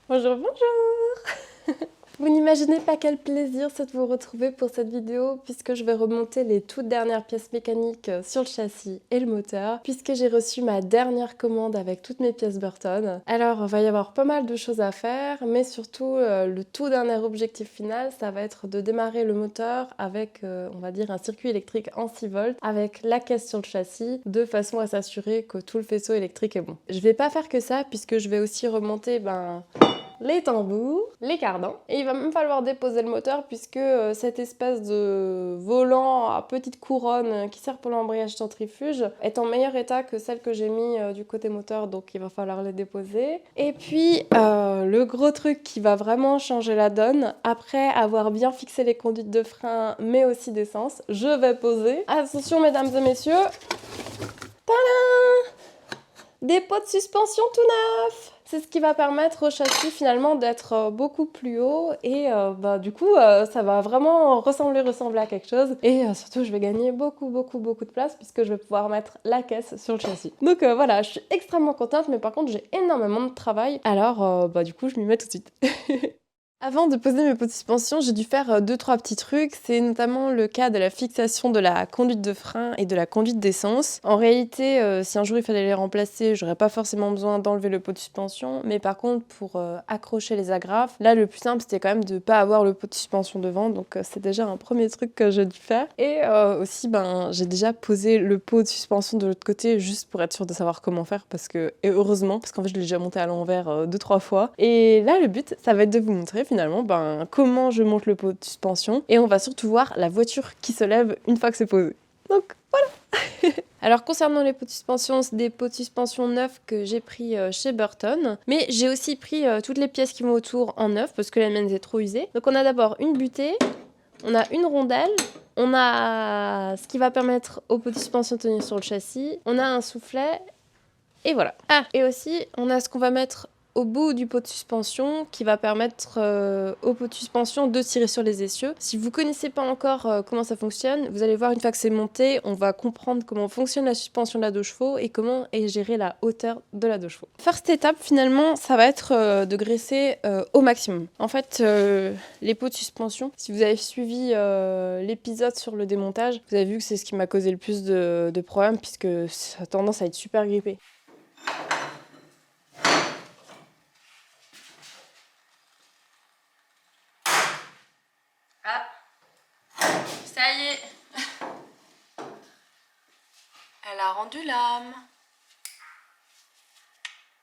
Bonjour, bonjour. Vous n'imaginez pas quel plaisir c'est de vous retrouver pour cette vidéo puisque je vais remonter les toutes dernières pièces mécaniques sur le châssis et le moteur puisque j'ai reçu ma dernière commande avec toutes mes pièces Burton. Alors il va y avoir pas mal de choses à faire mais surtout le tout dernier objectif final ça va être de démarrer le moteur avec on va dire un circuit électrique en 6 volts avec la caisse sur le châssis de façon à s'assurer que tout le faisceau électrique est bon. Je vais pas faire que ça puisque je vais aussi remonter les tambours, les cardans. Et il va même falloir déposer le moteur puisque cette espèce de volant à petite couronne qui sert pour l'embrayage centrifuge est en meilleur état que celle que j'ai mis du côté moteur, donc il va falloir les déposer. Et puis le gros truc qui va vraiment changer la donne, après avoir bien fixé les conduites de frein mais aussi d'essence, je vais poser. Attention mesdames et messieurs, tadam! Des pots de suspension tout neufs! C'est ce qui va permettre au châssis finalement d'être beaucoup plus haut et du coup ça va vraiment ressembler à quelque chose et surtout je vais gagner beaucoup de place puisque je vais pouvoir mettre la caisse sur le châssis. Donc voilà, je suis extrêmement contente mais par contre j'ai énormément de travail alors du coup je m'y mets tout de suite. Avant de poser mes pots de suspension, j'ai dû faire 2-3 petits trucs. C'est notamment le cas de la fixation de la conduite de frein et de la conduite d'essence. En réalité, si un jour il fallait les remplacer, j'aurais pas forcément besoin d'enlever le pot de suspension. Mais par contre, pour accrocher les agrafes, là le plus simple c'était quand même de pas avoir le pot de suspension devant. Donc c'est déjà un premier truc que j'ai dû faire. Et aussi, j'ai déjà posé le pot de suspension de l'autre côté juste pour être sûre de savoir comment faire. Et heureusement, parce qu'en fait je l'ai déjà monté à l'envers 2-3 fois. Et là le but, ça va être de vous montrer finalement comment je monte le pot de suspension et on va surtout voir la voiture qui se lève une fois que c'est posé. Donc voilà. Alors concernant les pots de suspension, c'est des pots de suspension neufs que j'ai pris chez Burton, mais j'ai aussi pris toutes les pièces qui vont autour en neuf parce que la mienne est trop usée. Donc on a d'abord une butée, on a une rondelle, on a ce qui va permettre au pot de suspension de tenir sur le châssis, on a un soufflet et voilà. Ah, et aussi on a ce qu'on va mettre au bout du pot de suspension qui va permettre au pot de suspension de tirer sur les essieux. Si vous connaissez pas encore comment ça fonctionne, vous allez voir une fois que c'est monté, on va comprendre comment fonctionne la suspension de la 2 chevaux et comment est gérée la hauteur de la 2 chevaux. First étape finalement, ça va être de graisser au maximum. En fait, les pots de suspension, si vous avez suivi l'épisode sur le démontage, vous avez vu que c'est ce qui m'a causé le plus de problèmes puisque ça a tendance à être super grippé. Ça y est, elle a rendu l'âme.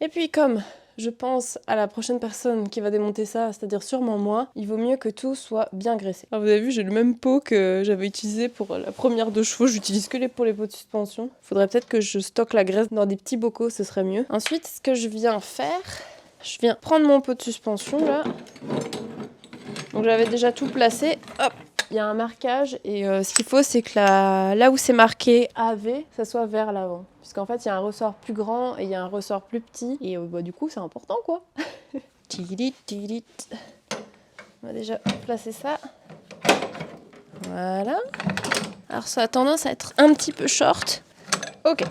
Et puis comme je pense à la prochaine personne qui va démonter ça, c'est-à-dire sûrement moi, il vaut mieux que tout soit bien graissé. Alors vous avez vu, j'ai le même pot que j'avais utilisé pour la première 2 chevaux, j'utilise que pour les pots de suspension. Faudrait peut-être que je stocke la graisse dans des petits bocaux, ce serait mieux. Ensuite, ce que je viens faire, je viens prendre mon pot de suspension là. Donc j'avais déjà tout placé, hop. Il y a un marquage et ce qu'il faut c'est que là où c'est marqué AV, ça soit vers l'avant. Puisqu'en fait il y a un ressort plus grand et il y a un ressort plus petit et du coup c'est important quoi. On va déjà placer ça. Voilà. Alors ça a tendance à être un petit peu short. Ok.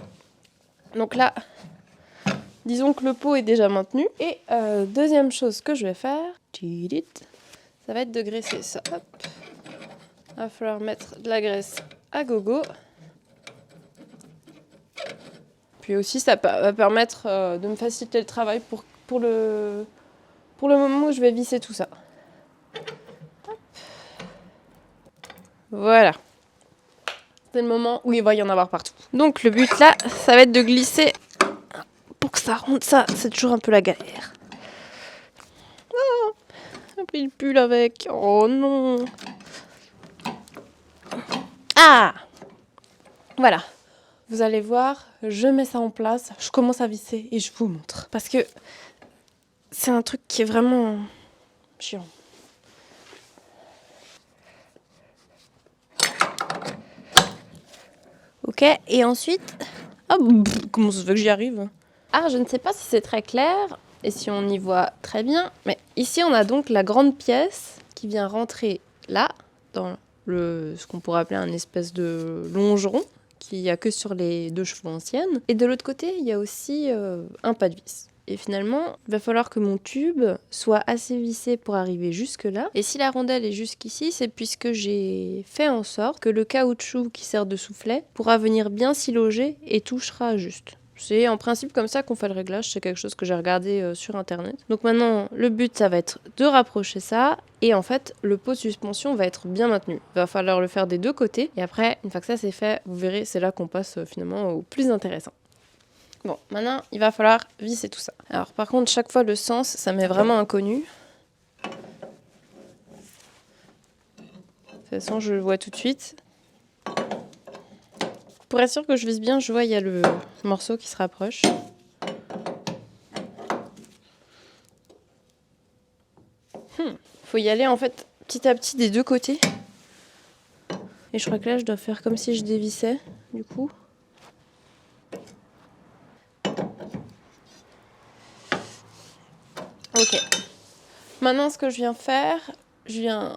Donc là, disons que le pot est déjà maintenu. Et deuxième chose que je vais faire, ça va être de graisser ça. Hop. Il va falloir mettre de la graisse à gogo. Puis aussi, ça va permettre de me faciliter le travail pour le moment où je vais visser tout ça. Hop. Voilà. C'est le moment où il va y en avoir partout. Donc le but là, ça va être de glisser pour que ça rentre. Ça, c'est toujours un peu la galère. Oh, j'ai pris le pull avec. Oh non. Ah! Voilà. Vous allez voir, je mets ça en place, je commence à visser et je vous montre. Parce que c'est un truc qui est vraiment chiant. Ok, et ensuite... Ah, comment ça se fait que j'y arrive? Ah, je ne sais pas si c'est très clair et si on y voit très bien, mais ici on a donc la grande pièce qui vient rentrer là, dans ce qu'on pourrait appeler un espèce de longeron, qu'il n'y a que sur les 2 chevaux anciennes. Et de l'autre côté, il y a aussi un pas de vis. Et finalement, il va falloir que mon tube soit assez vissé pour arriver jusque là. Et si la rondelle est jusqu'ici, c'est puisque j'ai fait en sorte que le caoutchouc qui sert de soufflet pourra venir bien s'y loger et touchera juste. C'est en principe comme ça qu'on fait le réglage, c'est quelque chose que j'ai regardé sur internet. Donc maintenant, le but ça va être de rapprocher ça et en fait, le pot de suspension va être bien maintenu. Il va falloir le faire des deux côtés et après, une fois que ça c'est fait, vous verrez, c'est là qu'on passe finalement au plus intéressant. Bon, maintenant, il va falloir visser tout ça. Alors par contre, chaque fois le sens, ça m'est vraiment inconnu. De toute façon, je le vois tout de suite. Pour être sûr que je vise bien, je vois il y a le morceau qui se rapproche. Faut y aller en fait petit à petit des deux côtés. Et je crois que là je dois faire comme si je dévissais du coup. Ok. Maintenant ce que je viens faire,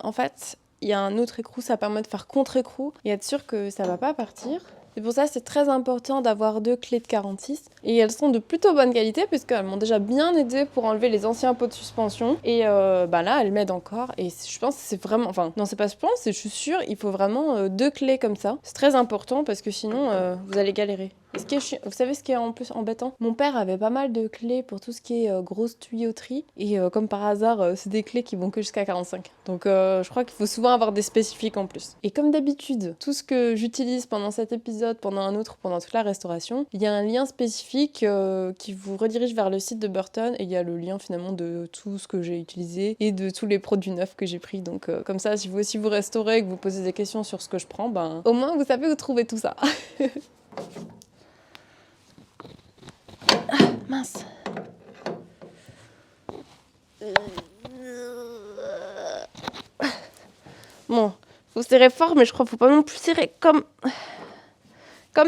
en fait, il y a un autre écrou, ça permet de faire contre-écrou et être sûr que ça va pas partir. C'est pour ça que c'est très important d'avoir 2 clés de 46 et elles sont de plutôt bonne qualité puisqu'elles m'ont déjà bien aidé pour enlever les anciens pots de suspension et là elles m'aident encore et je pense que c'est vraiment, enfin non c'est pas je pense, je suis sûre, il faut vraiment 2 clés comme ça. C'est très important parce que sinon vous allez galérer. Et vous savez ce qui est en plus embêtant? Mon père avait pas mal de clés pour tout ce qui est grosse tuyauterie et comme par hasard c'est des clés qui vont que jusqu'à 45. Donc je crois qu'il faut souvent avoir des spécifiques en plus. Et comme d'habitude, tout ce que j'utilise pendant cet épisode, pendant un autre, pendant toute la restauration, il y a un lien spécifique qui vous redirige vers le site de Burton et il y a le lien finalement de tout ce que j'ai utilisé et de tous les produits neufs que j'ai pris. Donc comme ça, si vous aussi vous restaurez et que vous posez des questions sur ce que je prends, ben au moins vous savez où trouver tout ça. Mince. Bon, faut serrer fort, mais je crois qu'il faut pas non plus serrer comme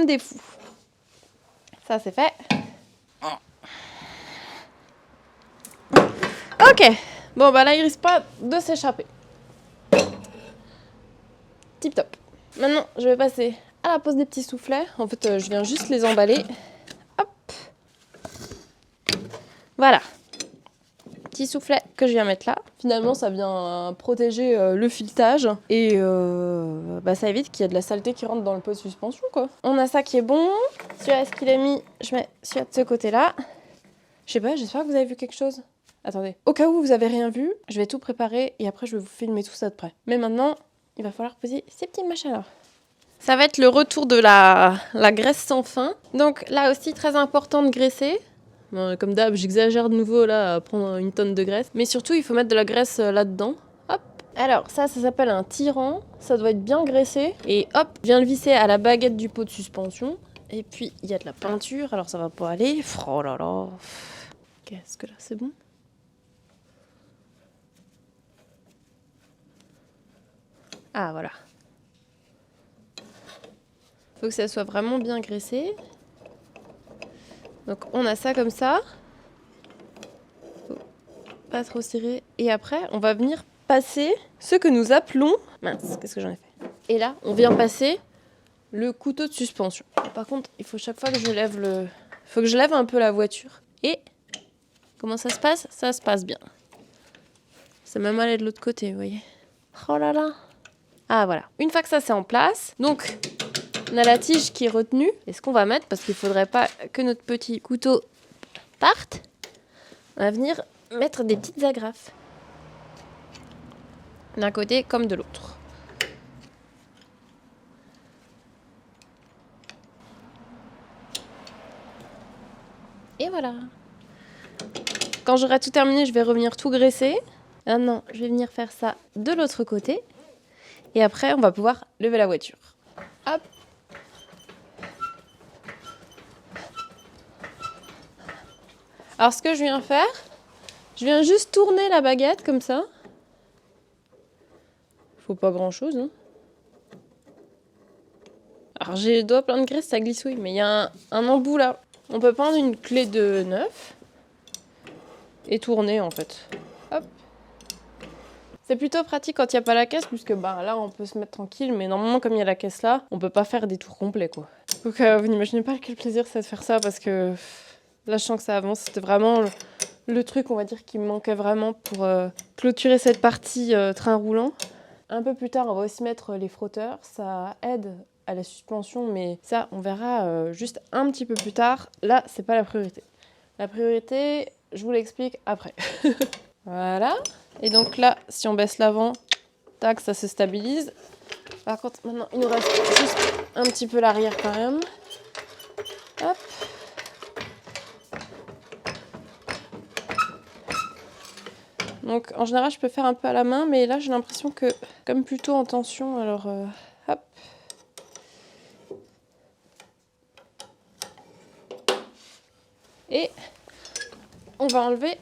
des fous. Ça, c'est fait. Ok. Bon, bah là, il risque pas de s'échapper. Tip top. Maintenant, je vais passer à la pose des petits soufflets. En fait, je viens juste les emballer. Hop. Voilà. Petit soufflet que je viens mettre là. Finalement, ça vient protéger le filetage et ça évite qu'il y ait de la saleté qui rentre dans le pot de suspension, quoi. On a ça qui est bon. Celui-là, est-ce qu'il est mis? Je mets celui-là de ce côté-là. Je sais pas, j'espère que vous avez vu quelque chose. Attendez. Au cas où vous avez rien vu, je vais tout préparer et après je vais vous filmer tout ça de près. Mais maintenant, il va falloir poser ces petits machins-là. Ça va être le retour de la graisse sans fin. Donc là aussi, très important de graisser. Bon, comme d'hab, j'exagère de nouveau là à prendre une tonne de graisse. Mais surtout, il faut mettre de la graisse là-dedans. Hop. Alors ça s'appelle un tirant. Ça doit être bien graissé. Et hop, je viens le visser à la baguette du pot de suspension. Et puis, il y a de la peinture. Alors ça va pas aller. Oh là là. Qu'est-ce que là, c'est bon? Ah, voilà. Faut que ça soit vraiment bien graissé. Donc on a ça comme ça. Faut pas trop serré. Et après, on va venir passer ce que nous appelons... Mince, qu'est-ce que j'en ai fait? Et là, on vient passer le couteau de suspension. Par contre, il faut chaque fois que je lève le... Faut que je lève un peu la voiture. Et comment ça se passe? Ça se passe bien. C'est même allé de l'autre côté, vous voyez. Oh là là. Ah voilà. Une fois que ça c'est en place, donc... On a la tige qui est retenue. Et ce qu'on va mettre, parce qu'il ne faudrait pas que notre petit couteau parte, on va venir mettre des petites agrafes. D'un côté comme de l'autre. Et voilà. Quand j'aurai tout terminé, je vais revenir tout graisser. Maintenant, je vais venir faire ça de l'autre côté. Et après, on va pouvoir lever la voiture. Hop. Alors ce que je viens faire, je viens juste tourner la baguette comme ça. Faut pas grand chose, hein. Alors j'ai le doigt plein de graisse, ça glissouille, mais il y a un embout là. On peut prendre une clé de 9 et tourner en fait. Hop. C'est plutôt pratique quand il n'y a pas la caisse, puisque là on peut se mettre tranquille, mais normalement comme il y a la caisse là, on peut pas faire des tours complets quoi. Donc vous n'imaginez pas quel plaisir c'est de faire ça parce que Là, je sens que ça avance. C'était vraiment le truc, on va dire, qui me manquait vraiment pour clôturer cette partie train roulant. Un peu plus tard, on va aussi mettre les frotteurs. Ça aide à la suspension, mais ça, on verra juste un petit peu plus tard. Là, c'est pas la priorité. La priorité, je vous l'explique après. Voilà. Et donc là, si on baisse l'avant, tac, ça se stabilise. Par contre, maintenant, il nous reste juste un petit peu l'arrière quand même. Hop. Donc en général, je peux faire un peu à la main, mais là, j'ai l'impression que, comme plutôt en tension, alors hop. Et on va enlever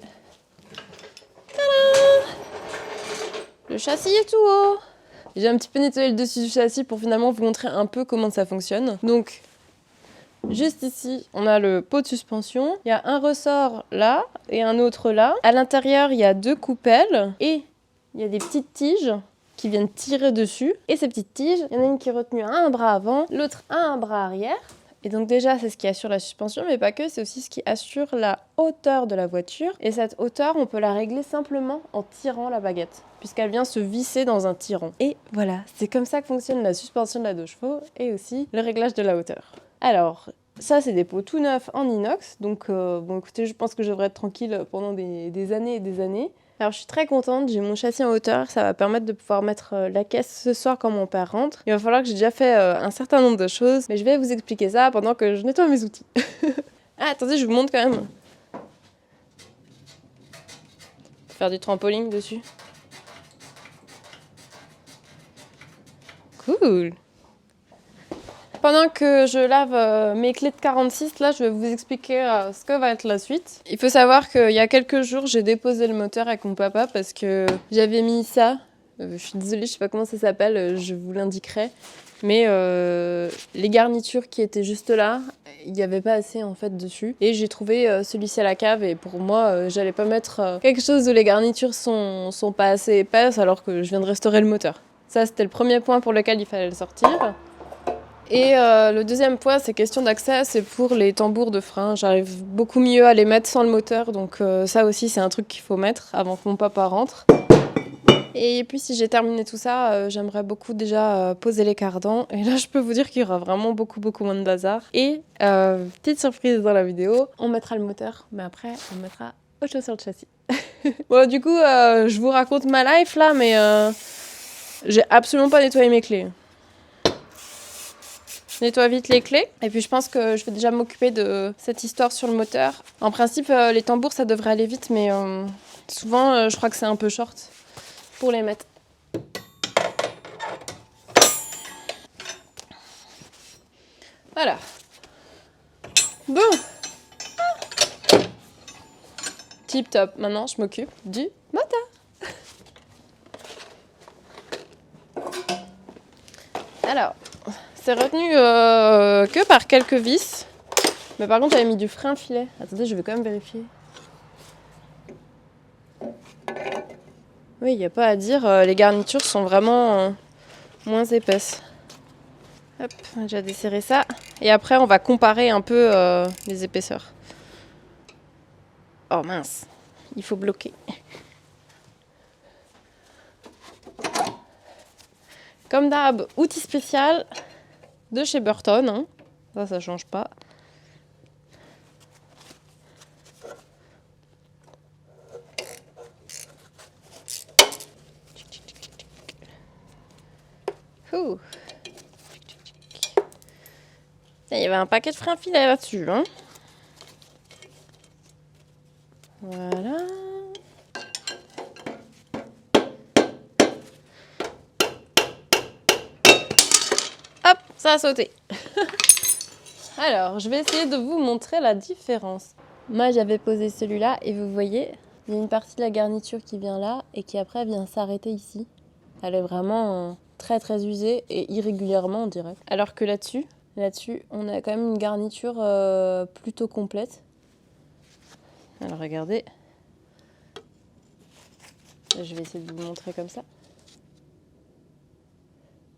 le châssis est tout haut. J'ai un petit peu nettoyé le dessus du châssis pour finalement vous montrer un peu comment ça fonctionne. Donc, juste ici, on a le pot de suspension. Il y a un ressort là et un autre là. À l'intérieur, il y a 2 coupelles et il y a des petites tiges qui viennent tirer dessus. Et ces petites tiges, il y en a une qui est retenue à un bras avant, l'autre à un bras arrière. Et donc déjà, c'est ce qui assure la suspension, mais pas que, c'est aussi ce qui assure la hauteur de la voiture. Et cette hauteur, on peut la régler simplement en tirant la baguette, puisqu'elle vient se visser dans un tiron. Et voilà, c'est comme ça que fonctionne la suspension de la 2 chevaux et aussi le réglage de la hauteur. Alors, ça, c'est des pots tout neufs en inox, donc bon, écoutez, je pense que je devrais être tranquille pendant des années et des années. Alors je suis très contente, j'ai mon châssis en hauteur, ça va permettre de pouvoir mettre la caisse ce soir quand mon père rentre. Il va falloir que j'ai déjà fait un certain nombre de choses, mais je vais vous expliquer ça pendant que je nettoie mes outils. Ah, attendez, je vous montre quand même. Faire du trampoline dessus. Cool. Pendant que je lave mes clés de 46, là, je vais vous expliquer ce que va être la suite. Il faut savoir qu'il y a quelques jours, j'ai déposé le moteur avec mon papa parce que j'avais mis ça. Je suis désolée, je sais pas comment ça s'appelle, je vous l'indiquerai. Mais les garnitures qui étaient juste là, il n'y avait pas assez en fait dessus. Et j'ai trouvé celui-ci à la cave et pour moi, j'allais pas mettre quelque chose où les garnitures sont pas assez épaisses alors que je viens de restaurer le moteur. Ça, c'était le premier point pour lequel il fallait le sortir. Et le deuxième point, c'est question d'accès, c'est pour les tambours de frein. J'arrive beaucoup mieux à les mettre sans le moteur, donc ça aussi c'est un truc qu'il faut mettre avant que mon papa rentre. Et puis si j'ai terminé tout ça, j'aimerais beaucoup déjà poser les cardans. Et là je peux vous dire qu'il y aura vraiment beaucoup moins de bazar. Et petite surprise dans la vidéo, on mettra le moteur, mais après on mettra autre chose sur le châssis. Bon du coup, je vous raconte ma life là, mais j'ai absolument pas nettoyé mes clés. Je nettoie vite les clés et puis je pense que je vais déjà m'occuper de cette histoire sur le moteur. En principe, les tambours ça devrait aller vite, mais souvent je crois que c'est un peu short pour les mettre. Voilà. Bon. Tip top. Maintenant, je m'occupe du moteur. Alors, c'est retenu que par quelques vis. Mais par contre, j'avais mis du frein filet. Attendez, je vais quand même vérifier. Oui, il n'y a pas à dire. Les garnitures sont vraiment moins épaisses. Hop, j'ai desserré ça. Et après, on va comparer un peu les épaisseurs. Oh mince, il faut bloquer. Comme d'hab, outil spécial de chez Burton. Hein. Ça change pas. Ouh. Il y avait un paquet de freins filets là-dessus. Hein. Voilà. Hop, ça a sauté. Alors, je vais essayer de vous montrer la différence. Moi, j'avais posé celui-là et vous voyez, il y a une partie de la garniture qui vient là et qui après vient s'arrêter ici. Elle est vraiment très usée et irrégulièrement, on dirait. Alors que là-dessus, on a quand même une garniture plutôt complète. Alors regardez. Là, je vais essayer de vous montrer comme ça.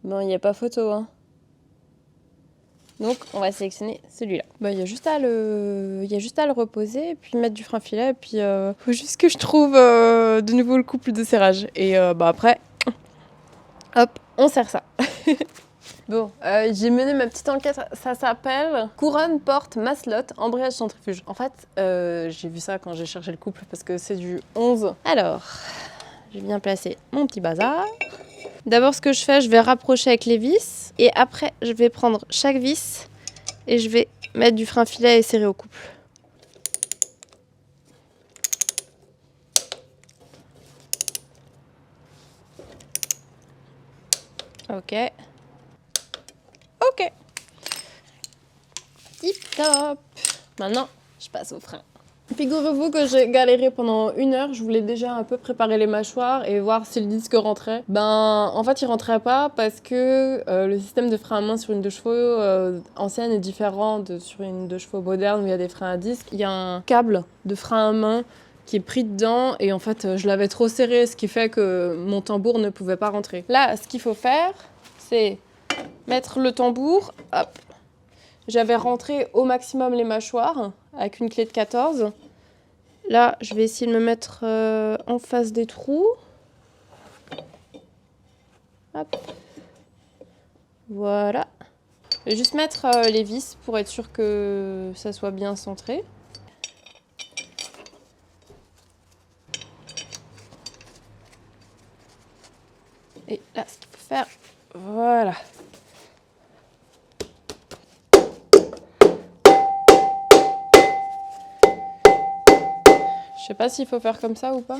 Bon, il n'y a pas photo, hein. Donc, on va sélectionner celui-là. Bah, il y a juste à le reposer et puis mettre du frein filet et puis faut juste que je trouve de nouveau le couple de serrage et bah après hop, on serre ça. Bon, j'ai mené ma petite enquête, ça s'appelle couronne, porte, masselotte, embrayage centrifuge. En fait, j'ai vu ça quand j'ai cherché le couple parce que c'est du 11. Alors, j'ai bien placé mon petit bazar. D'abord, ce que je fais, je vais rapprocher avec les vis et après, je vais prendre chaque vis et je vais mettre du frein filet et serrer au couple. Ok. Ok. Tip top. Maintenant, je passe au frein. Figurez-vous que j'ai galéré pendant 1 heure, je voulais déjà un peu préparer les mâchoires et voir si le disque rentrait. Ben, en fait, il rentrait pas parce que le système de frein à main sur une 2 chevaux ancienne est différent sur une 2 chevaux moderne où il y a des freins à disque. Il y a un câble de frein à main qui est pris dedans et en fait, je l'avais trop serré, ce qui fait que mon tambour ne pouvait pas rentrer. Là, ce qu'il faut faire, c'est mettre le tambour, hop. J'avais rentré au maximum les mâchoires avec une clé de 14. Là, je vais essayer de me mettre en face des trous. Hop. Voilà. Je vais juste mettre les vis pour être sûr que ça soit bien centré. Et là, ce qu'il faut faire, voilà. Je sais pas s'il faut faire comme ça ou pas.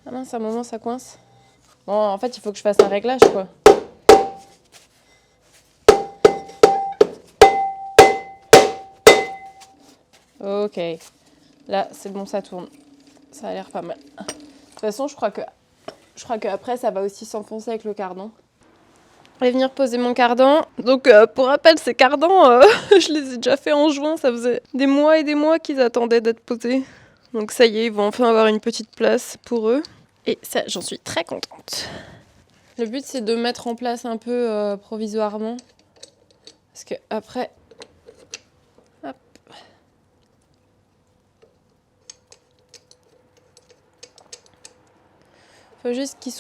Ah mince, à un moment ça coince. Bon, en fait, il faut que je fasse un réglage, quoi. Ok. Là, c'est bon, ça tourne. Ça a l'air pas mal. De toute façon, je crois que après, ça va aussi s'enfoncer avec le cardan. Je vais venir poser mon cardan. Donc, pour rappel, ces cardans, je les ai déjà fait en juin. Ça faisait des mois et des mois qu'ils attendaient d'être posés. Donc ça y est, ils vont enfin avoir une petite place pour eux. Et ça, j'en suis très contente. Le but, c'est de mettre en place un peu provisoirement. Parce que après... Hop. Faut juste qu'ils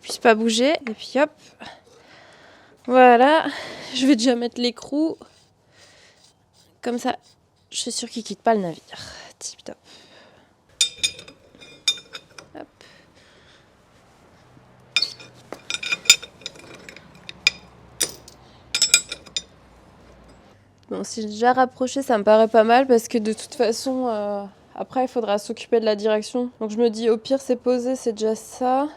puissent pas bouger. Et puis hop. Voilà. Je vais déjà mettre l'écrou. Comme ça, je suis sûre qu'ils quittent pas le navire. Tip top. Hop. Bon, si j'ai déjà rapproché, ça me paraît pas mal parce que de toute façon, après, il faudra s'occuper de la direction. Donc je me dis, au pire, c'est posé, c'est déjà ça.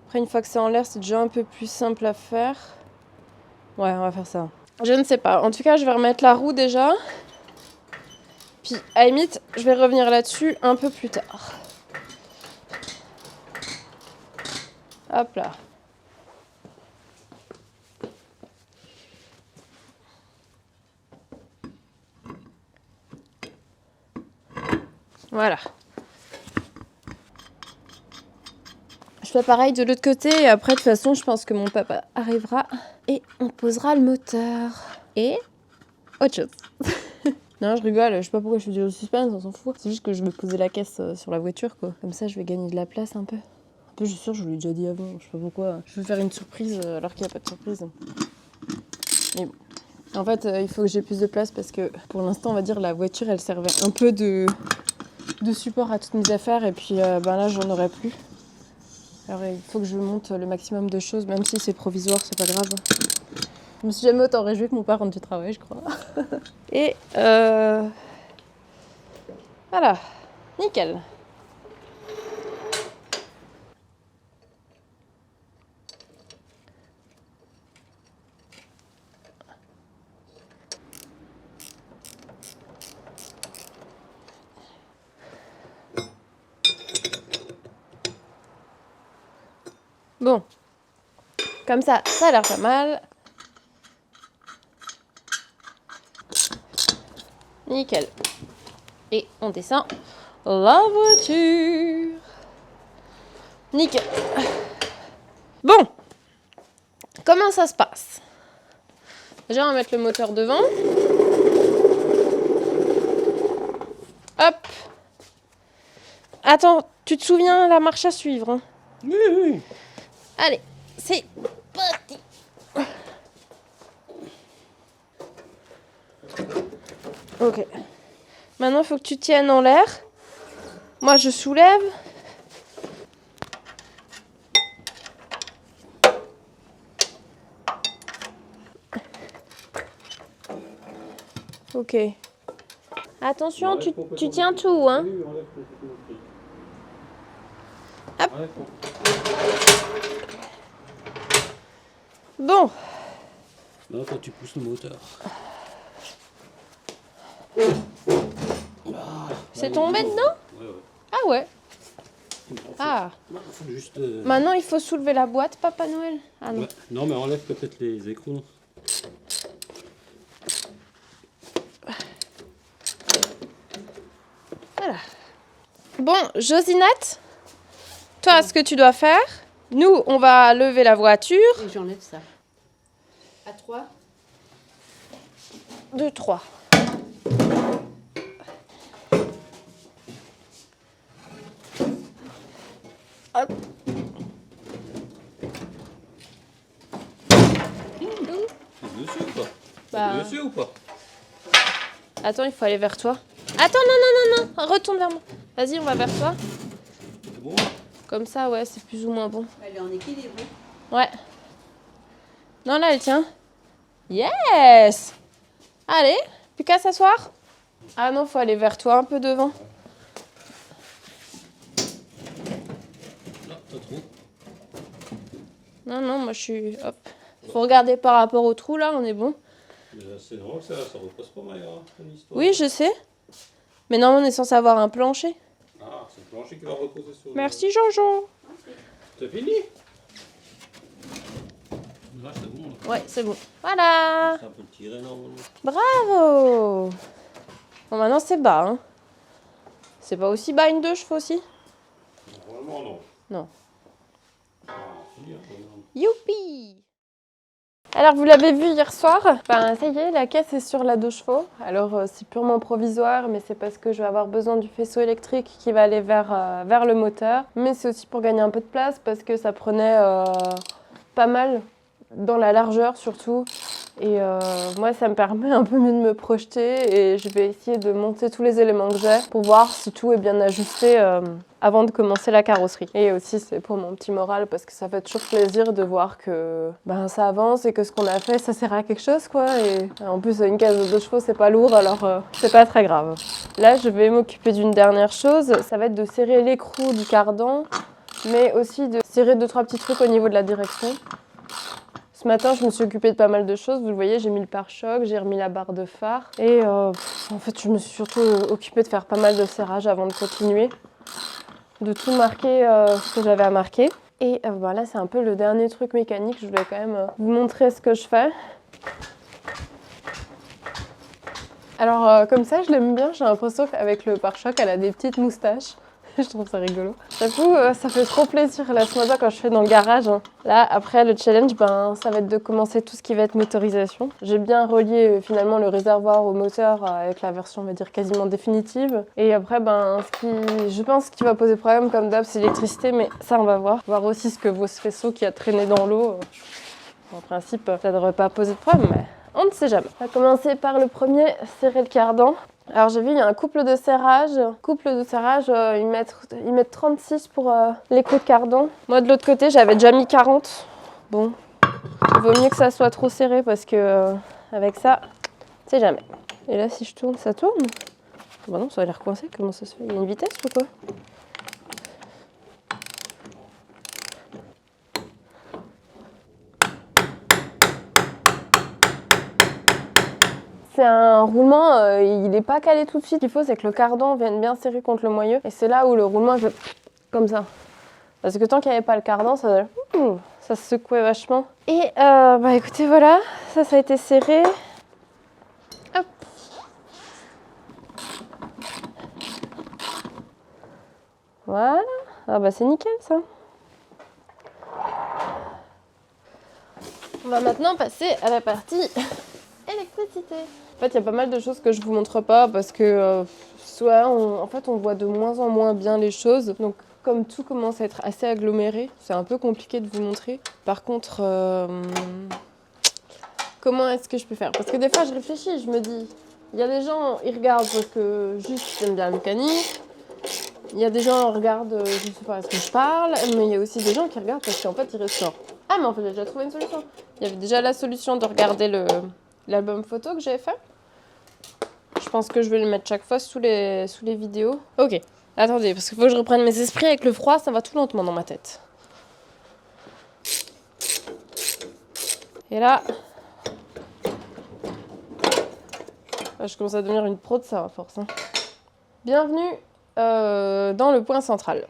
Après, une fois que c'est en l'air, c'est déjà un peu plus simple à faire. Ouais, on va faire ça. Je ne sais pas. En tout cas, je vais remettre la roue déjà. Puis, à la limite, je vais revenir là-dessus un peu plus tard. Hop là. Voilà. Je fais pareil de l'autre côté et après, de toute façon, je pense que mon papa arrivera et on posera le moteur. Et autre chose. Non, je rigole, je sais pas pourquoi je suis du suspense, on s'en fout. C'est juste que je vais poser la caisse sur la voiture, quoi. Comme ça, je vais gagner de la place un peu. Un peu, je suis sûre, je vous l'ai déjà dit avant, je sais pas pourquoi. Je veux faire une surprise alors qu'il n'y a pas de surprise. Mais bon. En fait, il faut que j'ai plus de place parce que pour l'instant, on va dire, la voiture, elle servait un peu de support à toutes mes affaires et puis ben là, j'en aurai plus. Alors, il faut que je monte le maximum de choses, même si c'est provisoire, c'est pas grave. Je me suis jamais autant réjouie que mon père rentre du travail, je crois. Et voilà, nickel. Bon, comme ça a l'air pas mal. Nickel. Et on descend la voiture. Nickel. Bon, comment ça se passe? Déjà, on va mettre le moteur devant. Hop. Attends, tu te souviens la marche à suivre, hein? Oui, oui. Allez, c'est parti. Ok. Maintenant, il faut que tu tiennes en l'air. Moi, je soulève. Ok. Attention, tu tiens tout, hein. Hop. Bon. Là, quand tu pousses le moteur. C'est tombé dedans? Ouais, ouais. Ah ouais. Ah. Faut juste, Maintenant, il faut soulever la boîte, Papa Noël. Ah non. ouais. Non, mais enlève peut-être les écrous. Voilà. Bon, Josinette, toi, ce que tu dois faire, nous, on va lever la voiture. Et j'enlève ça. À 3. 2, 3. Hop. C'est dessus ou pas? Bah. C'est dessus ou pas? Attends, il faut aller vers toi. Attends, non, non, non, non, retourne vers moi. Vas-y, on va vers toi. C'est bon? Comme ça, ouais, c'est plus ou moins bon. Elle est en équilibre. Ouais. Non, là, elle tient. Yes! Allez, plus qu'à s'asseoir. Ah non, faut aller vers toi, un peu devant. Là, t'as trop. Non, non, moi, je suis... Hop. Faut regarder par rapport au trou, là, on est bon. C'est normal que ça repose pas mal, hein, ton histoire. Oui, je sais. Mais non, on est censé avoir un plancher. Ah, c'est le plancher qui va reposer sur le... Merci, Jojo. C'est fini? Là, c'est bon. Là. Ouais, c'est bon. Voilà. Ça peut le tirer normalement. Bravo. Bon, maintenant, c'est bas, hein. C'est pas aussi bas une 2 chevaux aussi? Normalement, non. Non. Ah, fini, hein, regarde. Youpi! Alors, vous l'avez vu hier soir, ben, ça y est, la caisse est sur la 2 chevaux. Alors, c'est purement provisoire, mais c'est parce que je vais avoir besoin du faisceau électrique qui va aller vers le moteur. Mais c'est aussi pour gagner un peu de place parce que ça prenait pas mal dans la largeur surtout. Et moi, ça me permet un peu mieux de me projeter et je vais essayer de monter tous les éléments que j'ai pour voir si tout est bien ajusté avant de commencer la carrosserie. Et aussi, c'est pour mon petit moral parce que ça fait toujours plaisir de voir que ben, ça avance et que ce qu'on a fait, ça sert à quelque chose, quoi. Et en plus, une caisse de 2 chevaux, c'est pas lourd, alors c'est pas très grave. Là, je vais m'occuper d'une dernière chose. Ça va être de serrer l'écrou du cardan, mais aussi de serrer 2-3 petits trucs au niveau de la direction. Ce matin, je me suis occupée de pas mal de choses. Vous le voyez, j'ai mis le pare-choc, j'ai remis la barre de phare. Et en fait, je me suis surtout occupée de faire pas mal de serrage avant de continuer. De tout marquer ce que j'avais à marquer. Et voilà, c'est un peu le dernier truc mécanique. Je voulais quand même vous montrer ce que je fais. Alors, comme ça, je l'aime bien. J'ai l'impression qu'avec le pare-choc, elle a des petites moustaches. Je trouve ça rigolo. J'avoue, ça fait trop plaisir là ce matin quand je fais dans le garage. Hein. Là, après le challenge, ben, ça va être de commencer tout ce qui va être motorisation. J'ai bien relié finalement le réservoir au moteur avec la version, on va dire, quasiment définitive. Et après, ben, je pense qu'il va poser problème comme d'hab, c'est l'électricité, mais ça, on va voir. Voir aussi ce que vaut ce faisceau qui a traîné dans l'eau. En principe, ça devrait pas poser de problème, mais on ne sait jamais. On va commencer par le premier, serrer le cardan. Alors j'ai vu, il y a un couple de serrage. Ils mettent 36 pour l'écrou de cardan. Moi de l'autre côté, j'avais déjà mis 40. Bon, il vaut mieux que ça soit trop serré parce que avec ça, c'est jamais. Et là, si je tourne, ça tourne? Bah non, ça a l'air coincé. Comment ça se fait? Il y a une vitesse ou quoi? C'est un roulement, il n'est pas calé tout de suite. Ce qu'il faut, c'est que le cardan vienne bien serrer contre le moyeu. Et c'est là où le roulement fait comme ça. Parce que tant qu'il n'y avait pas le cardan, ça se secouait vachement. Et bah écoutez, voilà, ça a été serré. Hop. Voilà. Ah bah c'est nickel ça. On va maintenant passer à la partie l'électricité. En fait, il y a pas mal de choses que je vous montre pas parce que soit en fait on voit de moins en moins bien les choses. Donc comme tout commence à être assez aggloméré, c'est un peu compliqué de vous montrer. Par contre, comment est-ce que je peux faire? Parce que des fois je réfléchis, je me dis, il y a des gens, ils regardent parce que juste ils aiment bien la mécanique. Il y a des gens qui regardent, je sais pas, est-ce que je parle, mais il y a aussi des gens qui regardent parce qu'en fait ils restent genre, ah mais en fait j'ai déjà trouvé une solution. Il y avait déjà la solution de regarder l'album photo que j'avais fait. Je pense que je vais le mettre chaque fois sous les vidéos. Ok, attendez, parce qu'il faut que je reprenne mes esprits avec le froid, ça va tout lentement dans ma tête. Et là, je commence à devenir une pro de ça à force. Hein. Bienvenue dans le point central.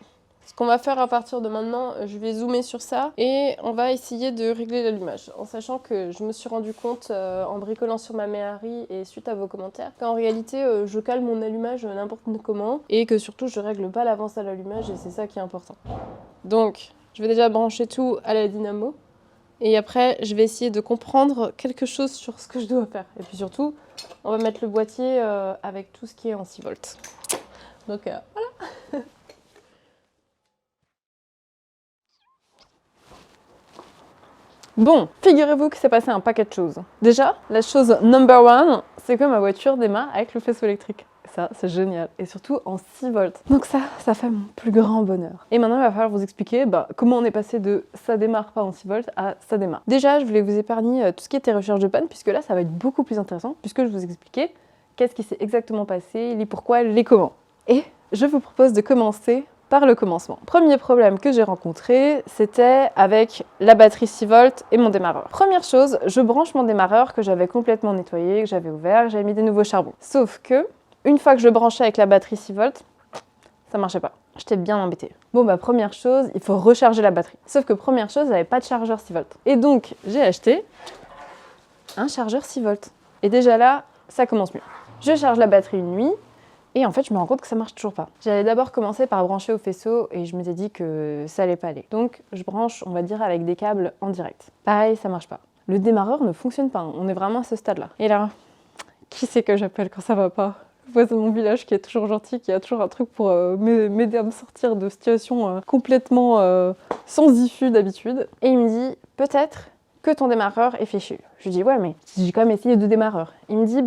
Ce qu'on va faire à partir de maintenant, je vais zoomer sur ça et on va essayer de régler l'allumage. En sachant que je me suis rendu compte en bricolant sur ma Méhari et suite à vos commentaires qu'en réalité je cale mon allumage n'importe comment et que surtout je règle pas l'avance à l'allumage et c'est ça qui est important. Donc je vais déjà brancher tout à la dynamo et après je vais essayer de comprendre quelque chose sur ce que je dois faire. Et puis surtout, on va mettre le boîtier avec tout ce qui est en 6 volts. Donc voilà. Bon, figurez-vous que s'est passé un paquet de choses. Déjà, la chose number one, c'est que ma voiture démarre avec le faisceau électrique. Ça, c'est génial. Et surtout en 6 volts. Donc ça fait mon plus grand bonheur. Et maintenant, il va falloir vous expliquer comment on est passé de ça démarre pas en 6 volts à ça démarre. Déjà, je voulais vous épargner tout ce qui était recherche de panne, puisque là, ça va être beaucoup plus intéressant, puisque je vous expliquais qu'est-ce qui s'est exactement passé, les pourquoi, les comment. Et je vous propose de commencer par le commencement. Premier problème que j'ai rencontré, c'était avec la batterie 6 volts et mon démarreur. Première chose, je branche mon démarreur que j'avais complètement nettoyé, que j'avais ouvert, j'avais mis des nouveaux charbons. Sauf que, une fois que je le branchais avec la batterie 6 volts, ça marchait pas. J'étais bien embêtée. Bon première chose, il faut recharger la batterie. Sauf que première chose, j'avais pas de chargeur 6 volts. Et donc, j'ai acheté un chargeur 6 volts. Et déjà là, ça commence mieux. Je charge la batterie une nuit, et en fait, je me rends compte que ça marche toujours pas. J'allais d'abord commencer par brancher au faisceau et je m'étais dit que ça allait pas aller. Donc, je branche, on va dire, avec des câbles en direct. Pareil, ça marche pas. Le démarreur ne fonctionne pas. On est vraiment à ce stade-là. Et là, qui c'est que j'appelle quand ça va pas? Le voisin de mon village qui est toujours gentil, qui a toujours un truc pour m'aider à me sortir de situations complètement sans issue d'habitude. Et il me dit, peut-être que ton démarreur est fichu. Je lui dis, ouais, mais j'ai quand même essayé de démarreur. Il me dit,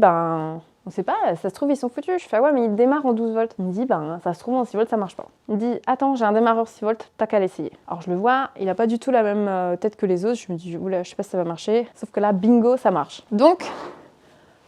on sait pas, ça se trouve ils sont foutus. Je fais ouais mais il démarre en 12 volts. Il me dit ça se trouve en 6 volts ça marche pas. Il me dit attends j'ai un démarreur 6 volts, t'as qu'à l'essayer. Alors je le vois, il a pas du tout la même tête que les autres. Je me dis oula je sais pas si ça va marcher. Sauf que là bingo ça marche. Donc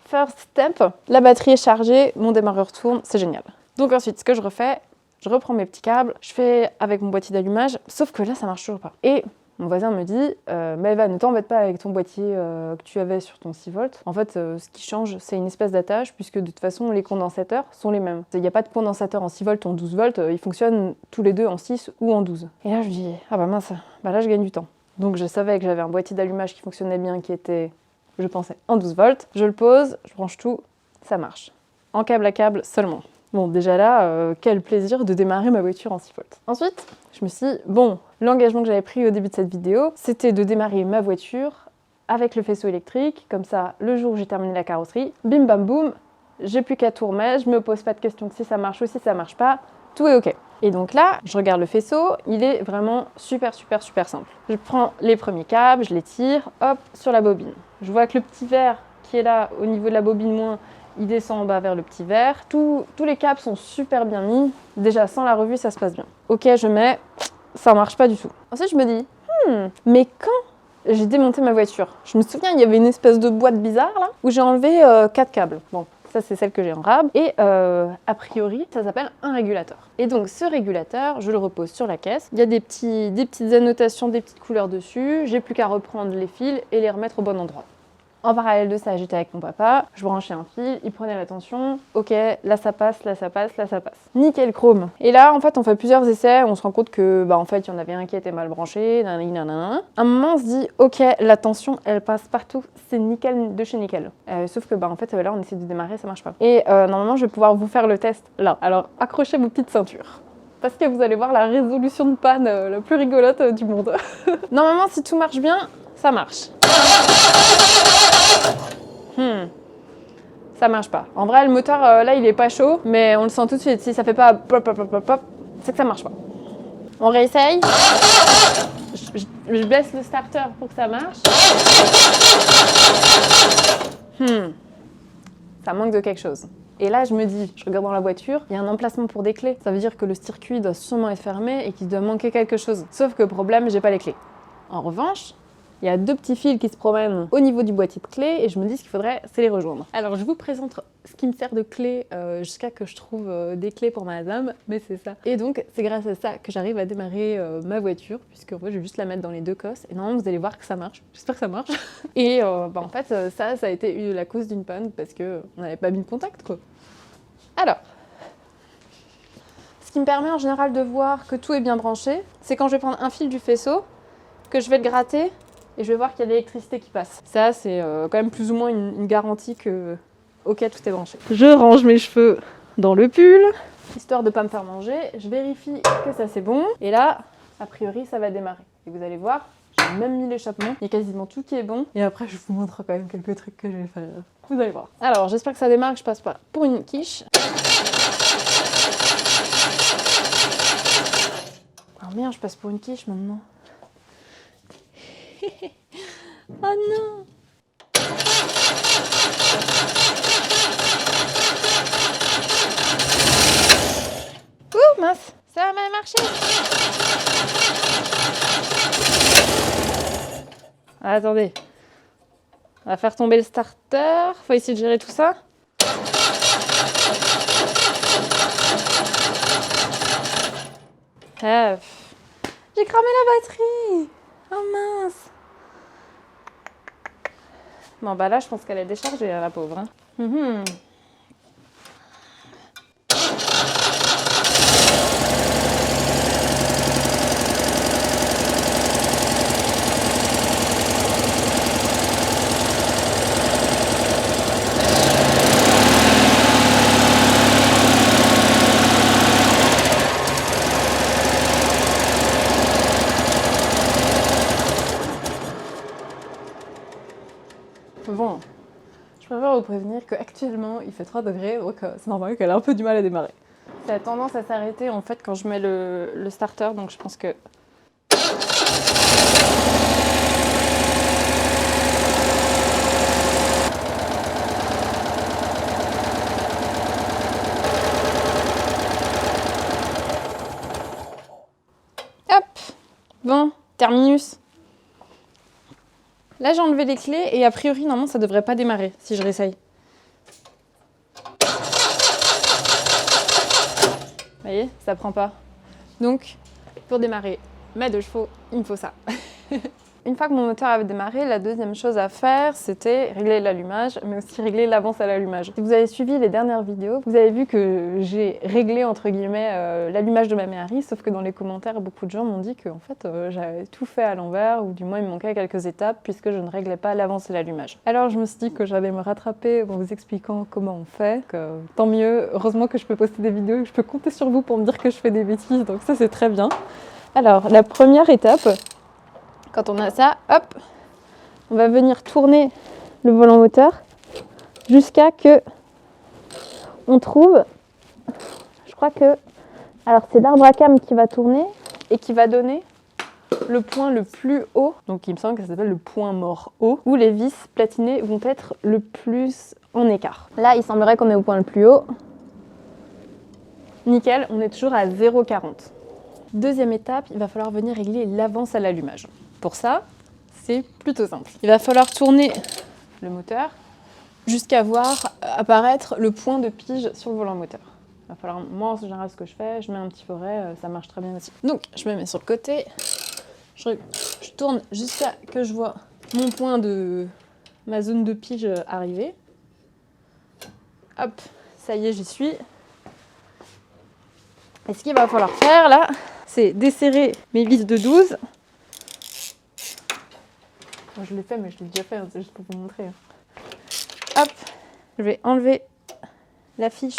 first step, la batterie est chargée, mon démarreur tourne, c'est génial. Donc ensuite ce que je refais, je reprends mes petits câbles, je fais avec mon boîtier d'allumage, sauf que là ça marche toujours pas. Et mon voisin me dit mais Eva, ne t'embête pas avec ton boîtier que tu avais sur ton 6 volts. En fait, ce qui change, c'est une espèce d'attache, puisque de toute façon, les condensateurs sont les mêmes. Il n'y a pas de condensateur en 6 volts, en 12 volts, ils fonctionnent tous les deux en 6 ou en 12. Et là, je me dis, ah bah mince, là, je gagne du temps. Donc, je savais que j'avais un boîtier d'allumage qui fonctionnait bien, qui était, je pensais, en 12 volts. Je le pose, je branche tout, ça marche. En câble à câble seulement. Bon, déjà là, quel plaisir de démarrer ma voiture en 6 volts. Ensuite, je me suis dit, bon, l'engagement que j'avais pris au début de cette vidéo, c'était de démarrer ma voiture avec le faisceau électrique. Comme ça, le jour où j'ai terminé la carrosserie, bim bam boum, j'ai plus qu'à tout remettre, je me pose pas de questions si ça marche ou si ça marche pas, tout est ok. Et donc là, je regarde le faisceau, il est vraiment super simple. Je prends les premiers câbles, je les tire, hop, sur la bobine. Je vois que le petit verre qui est là au niveau de la bobine moins, il descend en bas vers le petit verre. Tous les câbles sont super bien mis. Déjà, sans la revue, ça se passe bien. Ok, je mets, ça marche pas du tout. Ensuite, je me dis, mais quand j'ai démonté ma voiture, je me souviens, il y avait une espèce de boîte bizarre là, où j'ai enlevé 4 câbles. Bon, ça c'est celle que j'ai en rab. Et a priori, ça s'appelle un régulateur. Et donc, ce régulateur, je le repose sur la caisse. Il y a des petites annotations, des petites couleurs dessus. J'ai plus qu'à reprendre les fils et les remettre au bon endroit. En parallèle de ça, j'étais avec mon papa, je branchais un fil, il prenait la tension, ok, là ça passe, là ça passe, là ça passe. Nickel chrome. Et là, en fait, on fait plusieurs essais, on se rend compte que, en fait, il y en avait un qui était mal branché, nanana. À un moment, on se dit, ok, la tension, elle passe partout, c'est nickel de chez nickel. Sauf que, en fait, là, on essaie de démarrer, ça marche pas. Et normalement, je vais pouvoir vous faire le test là. Alors, accrochez vos petites ceintures. Parce que vous allez voir la résolution de panne la plus rigolote du monde. Normalement, si tout marche bien, ça marche. ça marche pas. En vrai, le moteur, là, il est pas chaud, mais on le sent tout de suite. Si ça fait pas pop, pop, pop, pop, pop, c'est que ça marche pas. On réessaye. Je baisse le starter pour que ça marche. Ça manque de quelque chose. Et là, je me dis, je regarde dans la voiture, il y a un emplacement pour des clés. Ça veut dire que le circuit doit sûrement être fermé et qu'il doit manquer quelque chose. Sauf que problème, j'ai pas les clés. En revanche, il y a 2 petits fils qui se promènent au niveau du boîtier de clés et je me dis ce qu'il faudrait, c'est les rejoindre. Alors je vous présente ce qui me sert de clé jusqu'à que je trouve des clés pour ma dame, mais c'est ça. Et donc c'est grâce à ça que j'arrive à démarrer ma voiture, puisque en fait, je vais juste la mettre dans les 2 cosses et normalement vous allez voir que ça marche. J'espère que ça marche. Et en fait ça a été la cause d'une panne parce qu'on n'avait pas mis de contact quoi. Alors, ce qui me permet en général de voir que tout est bien branché, c'est quand je vais prendre un fil du faisceau, que je vais le gratter et je vais voir qu'il y a de l'électricité qui passe. Ça, c'est quand même plus ou moins une garantie que, ok, tout est branché. Je range mes cheveux dans le pull, histoire de ne pas me faire manger. Je vérifie que ça c'est bon. Et là, a priori, ça va démarrer. Et vous allez voir, j'ai même mis l'échappement. Il y a quasiment tout qui est bon. Et après, je vous montre quand même quelques trucs que je vais faire. Vous allez voir. Alors, j'espère que ça démarre, que je passe pas pour une quiche. Oh merde, je passe pour une quiche maintenant. Oh non! Ouh mince! Ça a mal marché! Ah, attendez. On va faire tomber le starter. Faut essayer de gérer tout ça. Ah, j'ai cramé la batterie! Oh mince! Bon bah là je pense qu'elle est déchargée la pauvre. Hein. Bon, je préfère vous prévenir qu'actuellement il fait 3 degrés, donc c'est normal qu'elle ait un peu du mal à démarrer. Ça a tendance à s'arrêter en fait quand je mets le starter, donc je pense que... Hop! Bon, terminus. Là, j'ai enlevé les clés et a priori, normalement, ça devrait pas démarrer si je réessaye. Vous voyez, ça prend pas. Donc, pour démarrer ma 2 chevaux, il me faut ça. Une fois que mon moteur avait démarré, la deuxième chose à faire, c'était régler l'allumage, mais aussi régler l'avance à l'allumage. Si vous avez suivi les dernières vidéos, vous avez vu que j'ai réglé, entre guillemets, l'allumage de ma Méhari, sauf que dans les commentaires, beaucoup de gens m'ont dit que en fait, j'avais tout fait à l'envers, ou du moins il me manquait quelques étapes, puisque je ne réglais pas l'avance et l'allumage. Alors je me suis dit que j'allais me rattraper en vous expliquant comment on fait, tant mieux, heureusement que je peux poster des vidéos, et que je peux compter sur vous pour me dire que je fais des bêtises, donc ça c'est très bien. Alors, la première étape, quand on a ça, hop, on va venir tourner le volant moteur jusqu'à que on trouve, je crois que, alors c'est l'arbre à cam qui va tourner et qui va donner le point le plus haut, donc il me semble que ça s'appelle le point mort haut, où les vis platinées vont être le plus en écart. Là, il semblerait qu'on est au point le plus haut. Nickel, on est toujours à 0,40. Deuxième étape, il va falloir venir régler l'avance à l'allumage. Pour ça, c'est plutôt simple. Il va falloir tourner le moteur jusqu'à voir apparaître le point de pige sur le volant moteur. Il va falloir, moi en général ce que je fais, je mets un petit forêt, ça marche très bien aussi. Donc je me mets sur le côté, je tourne jusqu'à que je vois mon point de ma zone de pige arriver. Hop, ça y est, j'y suis. Et ce qu'il va falloir faire là, c'est desserrer mes vis de 12. Moi, je l'ai fait, mais je l'ai déjà fait, hein, c'est juste pour vous montrer. Hop, je vais enlever la fiche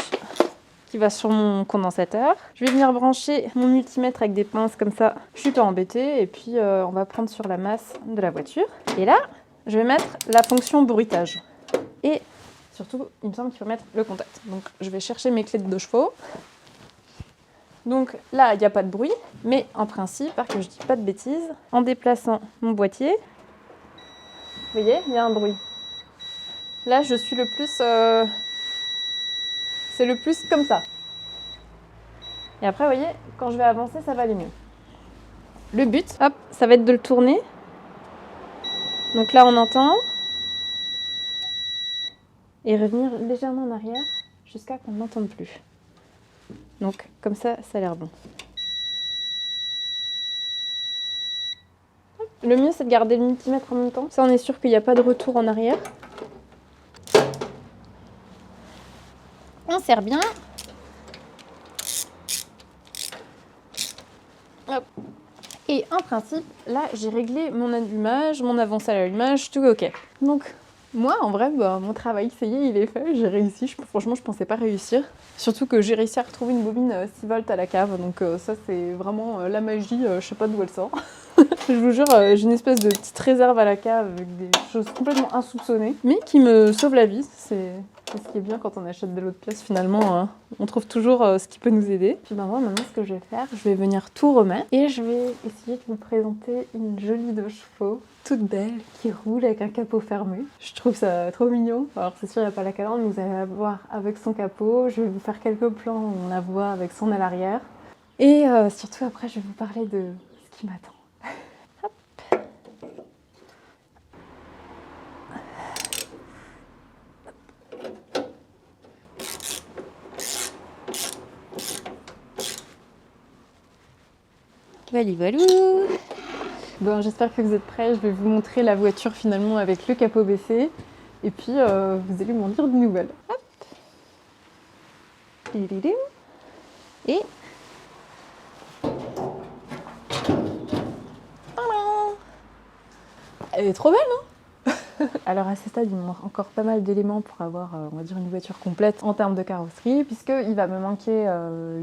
qui va sur mon condensateur. Je vais venir brancher mon multimètre avec des pinces comme ça. Je suis pas embêtée. Et puis, on va prendre sur la masse de la voiture. Et là, je vais mettre la fonction bruitage. Et surtout, il me semble qu'il faut mettre le contact. Donc je vais chercher mes clés de 2 chevaux. Donc là, il n'y a pas de bruit, mais en principe, que je dis pas de bêtises, en déplaçant mon boîtier, vous voyez, il y a un bruit. Là, je suis le plus... c'est le plus comme ça. Et après, vous voyez, quand je vais avancer, ça va aller mieux. Le but, hop, ça va être de le tourner. Donc là, on entend. Et revenir légèrement en arrière jusqu'à qu'on n'entende plus. Donc, comme ça, ça a l'air bon. Le mieux, c'est de garder le multimètre en même temps. Ça, on est sûr qu'il n'y a pas de retour en arrière. On serre bien. Hop. Et en principe, là, j'ai réglé mon allumage, mon avance à l'allumage, tout est ok. Donc, moi, en vrai, mon travail, ça y est, il est fait, j'ai réussi. Franchement, je pensais pas réussir. Surtout que j'ai réussi à retrouver une bobine 6 volts à la cave, donc ça, c'est vraiment la magie, je sais pas d'où elle sort. Je vous jure, j'ai une espèce de petite réserve à la cave avec des choses complètement insoupçonnées, mais qui me sauve la vie. C'est ce qui est bien quand on achète de l'eau de pièce, finalement, on trouve toujours ce qui peut nous aider. Puis moi, maintenant, ce que je vais faire, je vais venir tout remettre et je vais essayer de vous présenter une jolie 2 chevaux, toute belle, qui roule avec un capot fermé. Je trouve ça trop mignon. Alors c'est sûr, il n'y a pas la calandre, mais vous allez la voir avec son capot. Je vais vous faire quelques plans où on la voit avec son aile arrière. Et surtout, après, je vais vous parler de ce qui m'attend. Valou. Bon, j'espère que vous êtes prêts. Je vais vous montrer la voiture finalement avec le capot baissé. Et puis, vous allez m'en dire de nouvelles. Hop. Et... elle est trop belle, hein? Alors à ce stade, il me manque encore pas mal d'éléments pour avoir, on va dire, une voiture complète en termes de carrosserie, puisqu'il va me manquer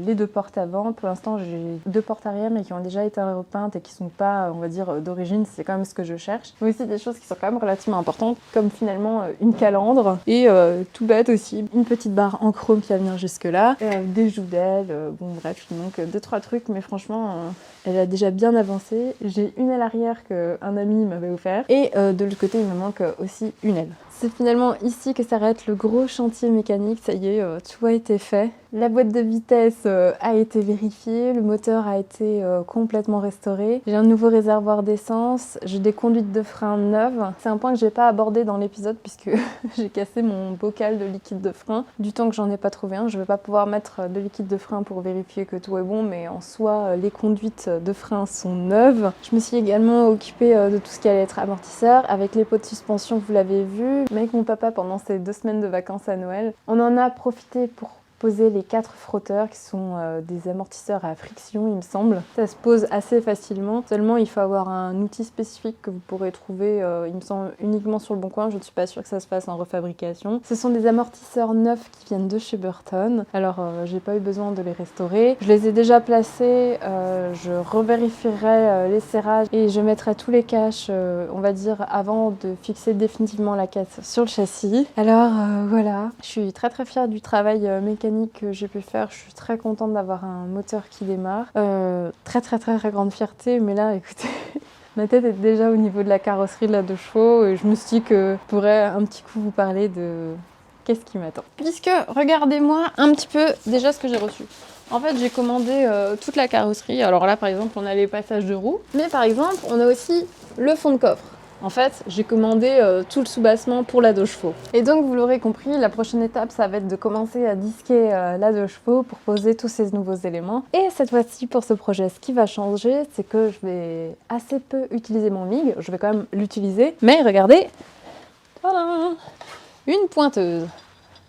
les 2 portes avant. Pour l'instant, j'ai 2 portes arrière, mais qui ont déjà été repeintes et qui sont pas, on va dire, d'origine. C'est quand même ce que je cherche. Mais aussi des choses qui sont quand même relativement importantes, comme finalement une calandre et tout bête aussi, une petite barre en chrome qui va venir jusque là, des joues d'aile, bon bref, il manque 2-3 trucs, mais franchement, elle a déjà bien avancé. J'ai une aile arrière qu'un ami m'avait offert, et de l'autre côté, il me manque aussi une aile. C'est finalement ici que s'arrête le gros chantier mécanique, ça y est, tout a été fait. La boîte de vitesse a été vérifiée, le moteur a été complètement restauré. J'ai un nouveau réservoir d'essence, j'ai des conduites de frein neuves. C'est un point que j'ai pas abordé dans l'épisode puisque j'ai cassé mon bocal de liquide de frein. Du temps que j'en ai pas trouvé un, je vais pas pouvoir mettre de liquide de frein pour vérifier que tout est bon, mais en soi, les conduites de frein sont neuves. Je me suis également occupée de tout ce qui allait être amortisseur, avec les pots de suspension, vous l'avez vu. Mais avec mon papa, pendant ces 2 semaines de vacances à Noël, on en a profité pour poser les 4 frotteurs qui sont des amortisseurs à friction, il me semble. Ça se pose assez facilement, seulement il faut avoir un outil spécifique que vous pourrez trouver, il me semble, uniquement sur le Bon Coin. Je ne suis pas sûre que ça se fasse en refabrication. Ce sont des amortisseurs neufs qui viennent de chez Burton, alors j'ai pas eu besoin de les restaurer. Je les ai déjà placés, je revérifierai les serrages et je mettrai tous les caches, on va dire, avant de fixer définitivement la caisse sur le châssis. Alors voilà, je suis très fière du travail mécanique que j'ai pu faire. Je suis très contente d'avoir un moteur qui démarre. Très grande fierté, mais là, écoutez, ma tête est déjà au niveau de la carrosserie de la 2 chevaux et je me suis dit que je pourrais un petit coup vous parler de qu'est-ce qui m'attend. Puisque, regardez-moi un petit peu déjà ce que j'ai reçu. En fait, j'ai commandé toute la carrosserie. Alors là, par exemple, on a les passages de roues, mais par exemple, on a aussi le fond de coffre. En fait, j'ai commandé tout le soubassement pour la 2 chevaux. Et donc, vous l'aurez compris, la prochaine étape, ça va être de commencer à disquer la 2 chevaux pour poser tous ces nouveaux éléments. Et cette fois-ci, pour ce projet, ce qui va changer, c'est que je vais assez peu utiliser mon MIG. Je vais quand même l'utiliser. Mais regardez, voilà, une pointeuse.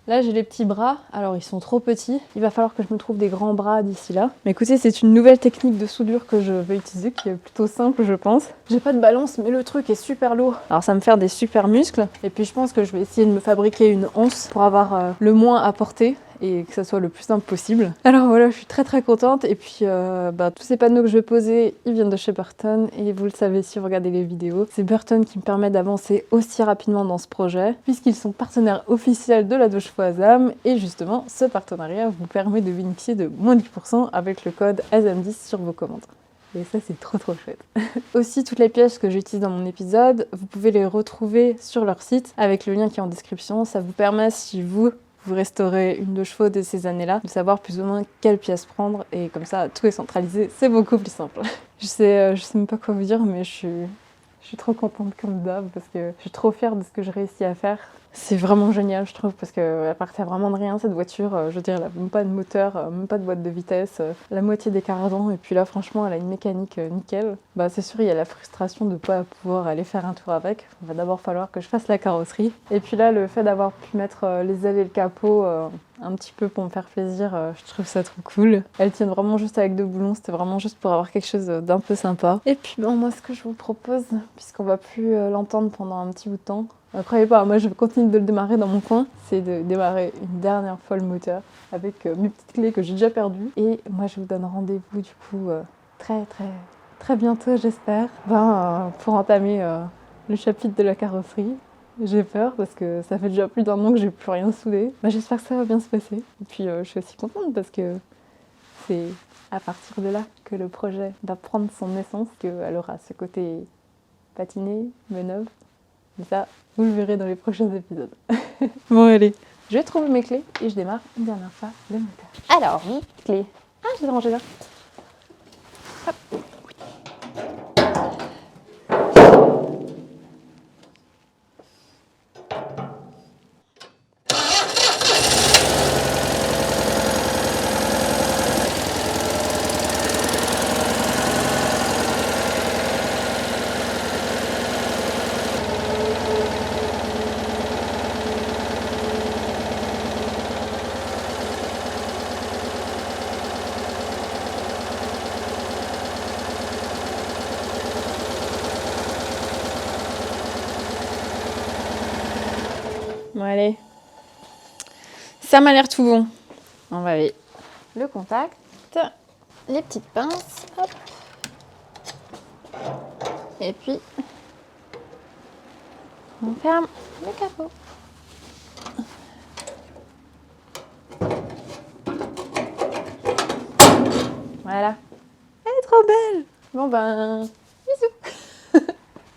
Là, j'ai les petits bras, alors ils sont trop petits. Il va falloir que je me trouve des grands bras d'ici là. Mais écoutez, c'est une nouvelle technique de soudure que je vais utiliser, qui est plutôt simple, je pense. J'ai pas de balance, mais le truc est super lourd. Alors ça va me faire des super muscles. Et puis je pense que je vais essayer de me fabriquer une anse pour avoir le moins à porter et que ça soit le plus simple possible. Alors voilà, je suis très très contente et puis tous ces panneaux que je vais poser, ils viennent de chez Burton et vous le savez si vous regardez les vidéos, c'est Burton qui me permet d'avancer aussi rapidement dans ce projet puisqu'ils sont partenaires officiels de la douche Foisam et justement ce partenariat vous permet de bénéficier de moins 10% avec le code ASAM10 sur vos commandes. Et ça, c'est trop trop chouette. Aussi, toutes les pièces que j'utilise dans mon épisode, vous pouvez les retrouver sur leur site avec le lien qui est en description. Ça vous permet, si vous restaurez une douche chaude de ces années-là, de savoir plus ou moins quelle pièce prendre. Et comme ça, tout est centralisé, c'est beaucoup plus simple. Je sais même pas quoi vous dire, mais je suis trop contente comme d'hab parce que je suis trop fière de ce que j'ai réussi à faire. C'est vraiment génial, je trouve, parce qu'elle partait vraiment de rien, cette voiture. Je veux dire, elle n'a même pas de moteur, même pas de boîte de vitesse, la moitié des cardans, et puis là, franchement, elle a une mécanique nickel. Bah, c'est sûr, il y a la frustration de ne pas pouvoir aller faire un tour avec. Il va d'abord falloir que je fasse la carrosserie. Et puis là, le fait d'avoir pu mettre les ailes et le capot un petit peu pour me faire plaisir, je trouve ça trop cool. Elles tiennent vraiment juste avec 2 boulons, c'était vraiment juste pour avoir quelque chose d'un peu sympa. Et puis bon, moi, ce que je vous propose, puisqu'on va plus l'entendre pendant un petit bout de temps, croyez pas, moi je continue de le démarrer dans mon coin, c'est de démarrer une dernière fois le moteur avec mes petites clés que j'ai déjà perdues. Et moi je vous donne rendez-vous du coup très bientôt j'espère, pour entamer le chapitre de la carrosserie. J'ai peur parce que ça fait déjà plus d'1 an que j'ai plus rien soudé. J'espère que ça va bien se passer. Et puis je suis aussi contente parce que c'est à partir de là que le projet va prendre son essence, qu'elle aura ce côté patiné, manœuvre. Mais ça, vous le verrez dans les prochains épisodes. Bon allez, je vais trouver mes clés et je démarre une dernière fois le moteur. Alors, mes clés. Ah, je les ai rangées là. Hop. Bon allez, ça m'a l'air tout bon. On va aller le contact, les petites pinces, hop. Et puis on ferme le capot. Voilà. Elle est trop belle. Bon